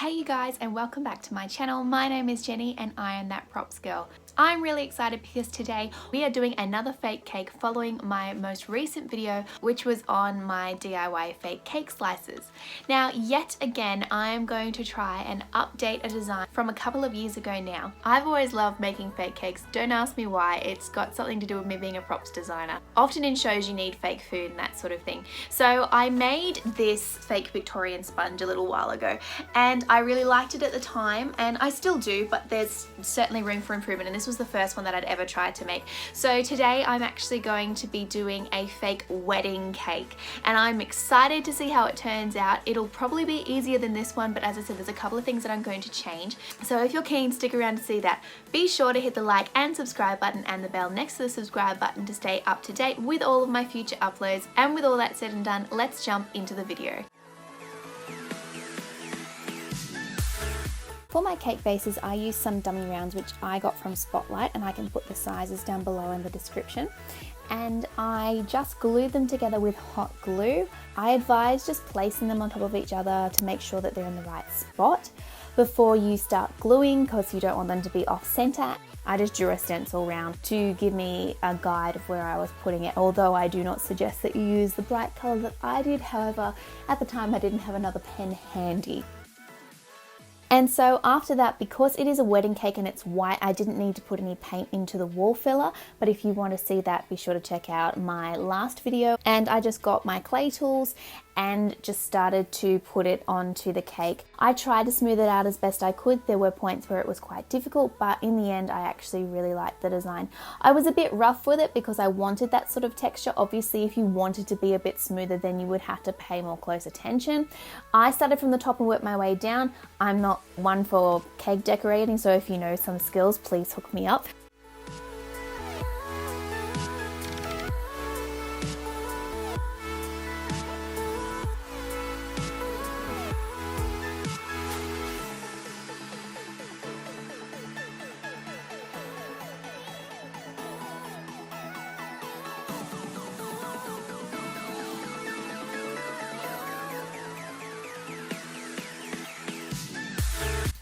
Hey you guys, and welcome back to my channel. My name is Jenny and I am that props girl. I'm really excited because today we are doing another fake cake following my most recent video, which was on my DIY fake cake slices. Now, yet again, I am going to try and update a design from a couple of years ago now. I've always loved making fake cakes. Don't ask me why. It's got something to do with me being a props designer. Often in shows you need fake food and that sort of thing. So I made this fake Victorian sponge a little while ago and I really liked it at the time, and I still do, but there's certainly room for improvement, and this was the first one that I'd ever tried to make. So today I'm actually going to be doing a fake wedding cake, and I'm excited to see how it turns out. It'll probably be easier than this one, but as I said, there's a couple of things that I'm going to change. So if you're keen, stick around to see that. Be sure to hit the like and subscribe button and the bell next to the subscribe button to stay up to date with all of my future uploads. And with all that said and done, let's jump into the video. For my cake bases, I use some dummy rounds which I got from Spotlight, and I can put the sizes down below in the description. And I just glued them together with hot glue. I advise just placing them on top of each other to make sure that they're in the right spot before you start gluing, because you don't want them to be off center. I just drew a stencil round to give me a guide of where I was putting it, although I do not suggest that you use the bright color that I did. However, at the time I didn't have another pen handy. And so after that, because it is a wedding cake and it's white, I didn't need to put any paint into the wall filler. But if you want to see that, be sure to check out my last video. And I just got my clay tools and just started to put it onto the cake. I tried to smooth it out as best I could. There were points where it was quite difficult, but in the end, I actually really liked the design. I was a bit rough with it because I wanted that sort of texture. Obviously, if you wanted to be a bit smoother, then you would have to pay more close attention. I started from the top and worked my way down. I'm not one for cake decorating, so if you know some skills, please hook me up.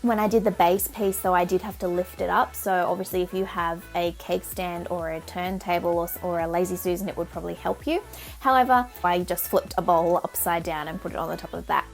When I did the base piece though, I did have to lift it up. So obviously if you have a cake stand or a turntable or a Lazy Susan, it would probably help you. However, I just flipped a bowl upside down and put it on the top of that.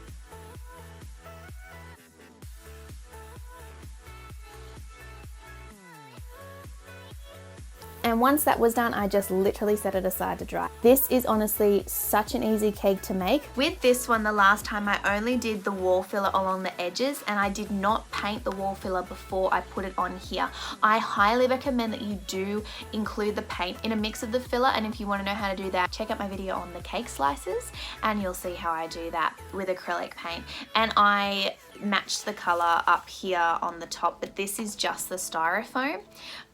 And once that was done, I just literally set it aside to dry. This is honestly such an easy cake to make. With this one, the last time I only did the wall filler along the edges, and I did not paint the wall filler before I put it on here. I highly recommend that you do include the paint in a mix of the filler, and if you want to know how to do that, check out my video on the cake slices and you'll see how I do that with acrylic paint. And I matched the color up here on the top, but this is just the styrofoam.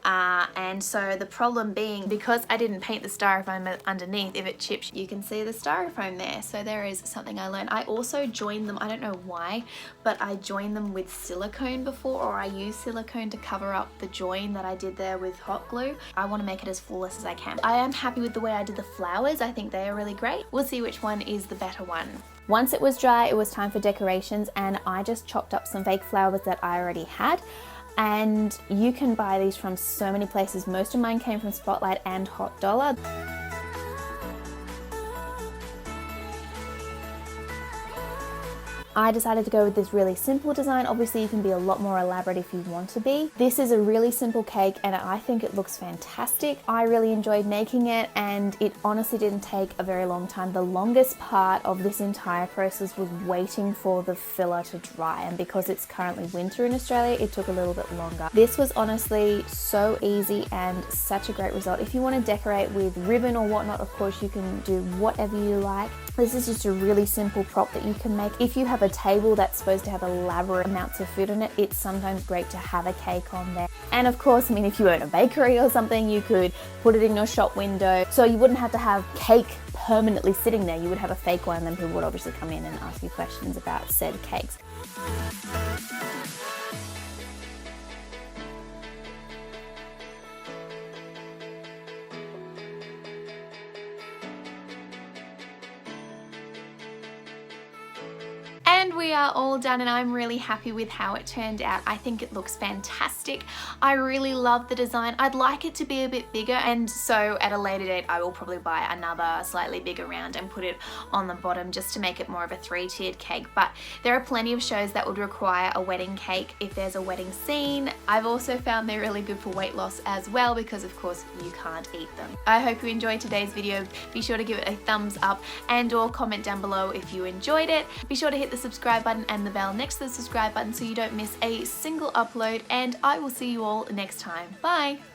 And so the problem being, because I didn't paint the styrofoam underneath, if it chips, you can see the styrofoam there. So there is something I learned. I also joined them, I don't know why, but I joined them with silicone before, or I use silicone to cover up the join that I did there with hot glue. I want to make it as flawless as I can. I am happy with the way I did the flowers. I think they are really great. We'll see which one is the better one. Once it was dry, it was time for decorations, and I just chopped up some fake flowers that I already had. And you can buy these from so many places. Most of mine came from Spotlight and Hot Dollar. I decided to go with this really simple design. Obviously you can be a lot more elaborate if you want to be. This is a really simple cake and I think it looks fantastic. I really enjoyed making it, and it honestly didn't take a very long time. The longest part of this entire process was waiting for the filler to dry, and because it's currently winter in Australia, it took a little bit longer. This was honestly so easy and such a great result. If you want to decorate with ribbon or whatnot, of course you can do whatever you like. This is just a really simple prop that you can make. If you have a table that's supposed to have elaborate amounts of food on it, it's sometimes great to have a cake on there. And of course, I mean, if you own a bakery or something, you could put it in your shop window. So you wouldn't have to have cake permanently sitting there. You would have a fake one, and then people would obviously come in and ask you questions about said cakes. And we are are all done and I'm really happy with how it turned out. I think it looks fantastic. I really love the design. I'd like it to be a bit bigger, and so at a later date I will probably buy another slightly bigger round and put it on the bottom just to make it more of a 3-tiered cake. But there are plenty of shows that would require a wedding cake if there's a wedding scene. I've also found they're really good for weight loss as well, because of course you can't eat them. I hope you enjoyed today's video. Be sure to give it a thumbs up and or comment down below if you enjoyed it. Be sure to hit the subscribe button and the bell next to the subscribe button so you don't miss a single upload, and I will see you all next time. Bye!